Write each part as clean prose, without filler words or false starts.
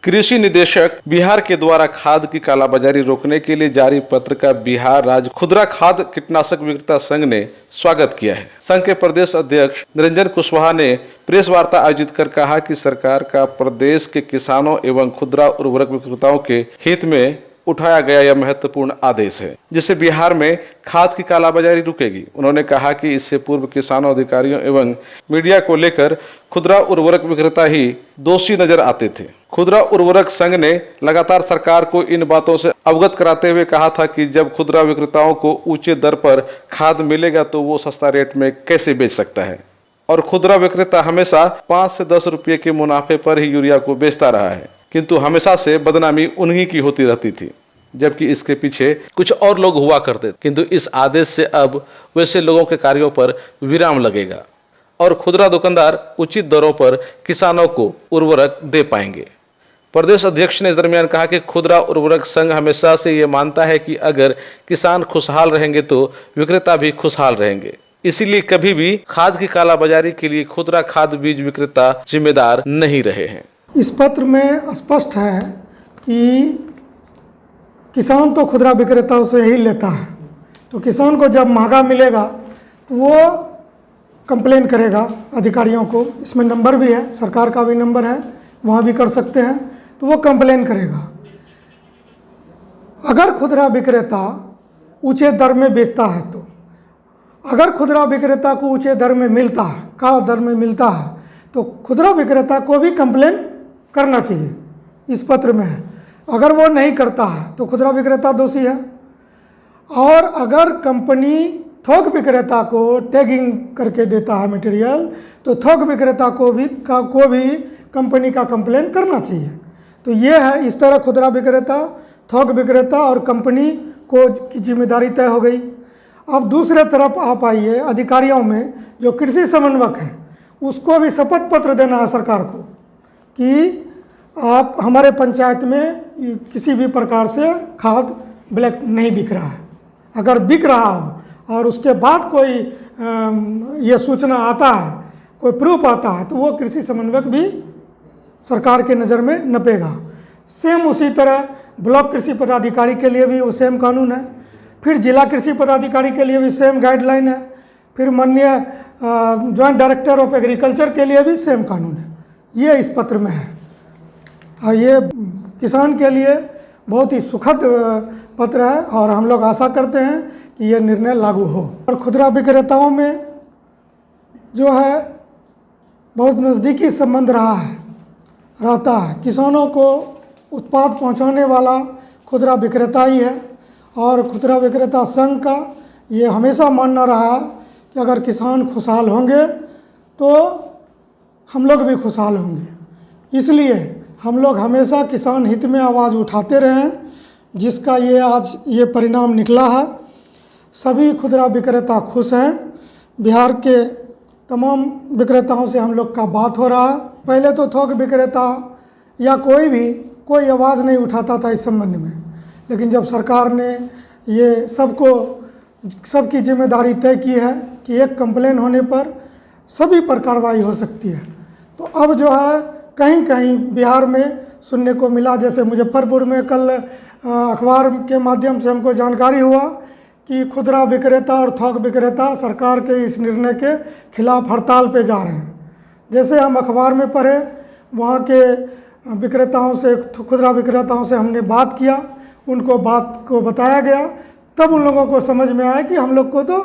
कृषि निदेशक बिहार के द्वारा खाद की कालाबाजारी रोकने के लिए जारी पत्र का बिहार राज्य खुदरा खाद कीटनाशक विक्रेता संघ ने स्वागत किया है। संघ के प्रदेश अध्यक्ष निरंजन कुशवाहा ने प्रेस वार्ता आयोजित कर कहा कि सरकार का प्रदेश के किसानों एवं खुदरा उर्वरक विक्रेताओं के हित में उठाया गया यह महत्वपूर्ण आदेश है, जिससे बिहार में खाद की कालाबाजारी रुकेगी। उन्होंने कहा कि इससे पूर्व किसानों, अधिकारियों एवं मीडिया को लेकर खुदरा उर्वरक विक्रेता ही दोषी नजर आते थे। खुदरा उर्वरक संघ ने लगातार सरकार को इन बातों से अवगत कराते हुए कहा था कि जब खुदरा विक्रेताओं को ऊंचे दर पर खाद मिलेगा तो वो सस्ता रेट में कैसे बेच सकता है, और खुदरा विक्रेता हमेशा 5 से 10 रुपये के मुनाफे पर ही यूरिया को बेचता रहा है, किंतु हमेशा से बदनामी उन्हीं की होती रहती थी, जबकि इसके पीछे कुछ और लोग हुआ करते। किंतु इस आदेश से अब वैसे लोगों के कार्यों पर विराम लगेगा और खुदरा दुकानदार उचित दरों पर किसानों को उर्वरक दे पाएंगे। प्रदेश अध्यक्ष ने दरमियान कहा कि खुदरा उर्वरक संघ हमेशा से ये मानता है कि अगर किसान खुशहाल रहेंगे तो विक्रेता भी खुशहाल रहेंगे। इसीलिए कभी भी खाद की कालाबाजारी के लिए खुदरा खाद बीज विक्रेता जिम्मेदार नहीं रहे हैं। इस पत्र में स्पष्ट है कि किसान तो खुदरा विक्रेताओं से ही लेता है, तो किसान को जब महंगा मिलेगा तो वो कंप्लेन करेगा अधिकारियों को। इसमें नंबर भी है, सरकार का भी नंबर है, वहाँ भी कर सकते हैं, तो वो कंप्लेन करेगा। अगर खुदरा विक्रेता ऊंचे दर में बेचता है तो अगर खुदरा विक्रेता को ऊंचे दर में मिलता है, कम दर में मिलता है, तो खुदरा विक्रेता को भी कंप्लेन करना चाहिए, इस पत्र में है। अगर वो नहीं करता है तो खुदरा विक्रेता दोषी है। और अगर कंपनी थोक विक्रेता को टैगिंग करके देता है मटेरियल, तो थोक विक्रेता को भी कंपनी का कंप्लेन करना चाहिए। तो ये है, इस तरह खुदरा विक्रेता, थोक विक्रेता और कंपनी को की जिम्मेदारी तय हो गई। अब दूसरे तरफ आप आइए, अधिकारियों में जो कृषि समन्वयक है उसको भी शपथ पत्र देना है सरकार को कि आप हमारे पंचायत में किसी भी प्रकार से खाद ब्लैक नहीं बिक रहा है। अगर बिक रहा हो और उसके बाद कोई ये सूचना आता है, कोई प्रूफ आता है, तो वो कृषि समन्वयक भी सरकार के नज़र में नपेगा। सेम उसी तरह ब्लॉक कृषि पदाधिकारी के लिए भी वो सेम कानून है, फिर जिला कृषि पदाधिकारी के लिए भी सेम गाइडलाइन है, फिर माननीय जॉइंट डायरेक्टर ऑफ एग्रीकल्चर के लिए भी सेम कानून है। ये इस पत्र में है और ये किसान के लिए बहुत ही सुखद पत्र है और हम लोग आशा करते हैं कि ये निर्णय लागू हो। और खुदरा विक्रेताओं में जो है बहुत नज़दीकी संबंध रहता है। किसानों को उत्पाद पहुंचाने वाला खुदरा विक्रेता ही है और खुदरा विक्रेता संघ का ये हमेशा मानना रहा कि अगर किसान खुशहाल होंगे तो हम लोग भी खुशहाल होंगे। इसलिए हम लोग हमेशा किसान हित में आवाज़ उठाते रहे हैं, जिसका ये आज ये परिणाम निकला है। सभी खुदरा विक्रेता खुश हैं। बिहार के तमाम विक्रेताओं से हम लोग का बात हो रहा है। पहले तो थोक विक्रेता या कोई आवाज़ नहीं उठाता था इस संबंध में, लेकिन जब सरकार ने ये सबकी जिम्मेदारी तय की है कि एक कंप्लेन होने पर सभी पर कार्रवाई हो सकती है, तो अब जो है कहीं कहीं बिहार में सुनने को मिला, जैसे मुजफ्फरपुर में कल अखबार के माध्यम से हमको जानकारी हुआ कि खुदरा विक्रेता और थोक विक्रेता सरकार के इस निर्णय के खिलाफ हड़ताल पे जा रहे हैं। जैसे हम अखबार में पढ़े, वहाँ के विक्रेताओं से, खुदरा विक्रेताओं से हमने बात किया, उनको बात को बताया गया, तब उन लोगों को समझ में आया कि हम लोग को तो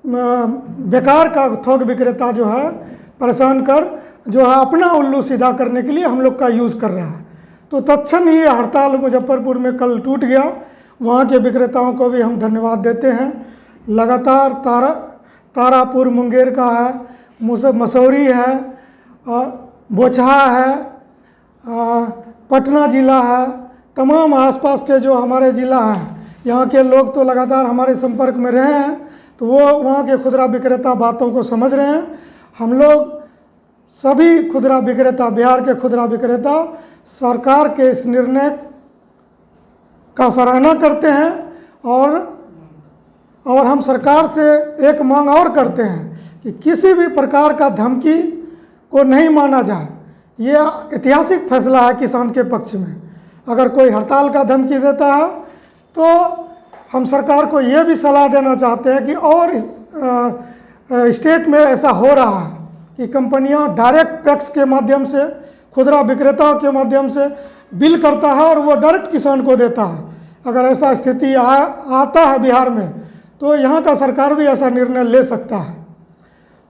बेकार का थोक विक्रेता जो है परेशान कर जो है अपना उल्लू सीधा करने के लिए हम लोग का यूज़ कर रहा है। तो तत्क्षण ही हड़ताल मुजफ्फरपुर में कल टूट गया। वहाँ के विक्रेताओं को भी हम धन्यवाद देते हैं। लगातार तारापुर मुंगेर का है, मसौरी है, बोचहा है, पटना ज़िला है, तमाम आसपास के जो हमारे ज़िला हैं, यहाँ के लोग तो लगातार हमारे संपर्क में रहे हैं, तो वो वहाँ के खुदरा विक्रेता बातों को समझ रहे हैं। हम लोग सभी खुदरा विक्रेता, बिहार के खुदरा विक्रेता सरकार के इस निर्णय का सराहना करते हैं और हम सरकार से एक मांग और करते हैं कि किसी भी प्रकार का धमकी को नहीं माना जाए। ये ऐतिहासिक फैसला है किसान के पक्ष में। अगर कोई हड़ताल का धमकी देता है तो हम सरकार को ये भी सलाह देना चाहते हैं कि और स्टेट में ऐसा हो रहा है कि कंपनियां डायरेक्ट पैक्स के माध्यम से, खुदरा विक्रेताओं के माध्यम से बिल करता है और वो डायरेक्ट किसान को देता है। अगर ऐसा स्थिति आता है बिहार में तो यहाँ का सरकार भी ऐसा निर्णय ले सकता है।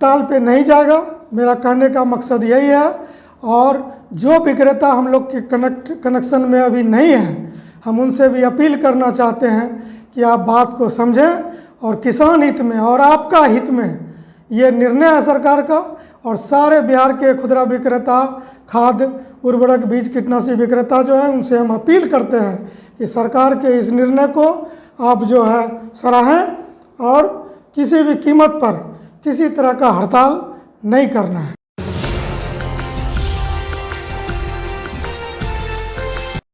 ताल पे नहीं जाएगा, मेरा कहने का मकसद यही है। और जो विक्रेता हम लोग के कनेक्शन में अभी नहीं है, हम उनसे भी अपील करना चाहते हैं कि आप बात को समझें और किसान हित में और आपका हित में ये निर्णय है सरकार का। और सारे बिहार के खुदरा विक्रेता, खाद उर्वरक बीज कीटनाशी विक्रेता जो है, उनसे हम अपील करते हैं कि सरकार के इस निर्णय को आप जो है सराहें और किसी भी कीमत पर किसी तरह का हड़ताल नहीं करना है।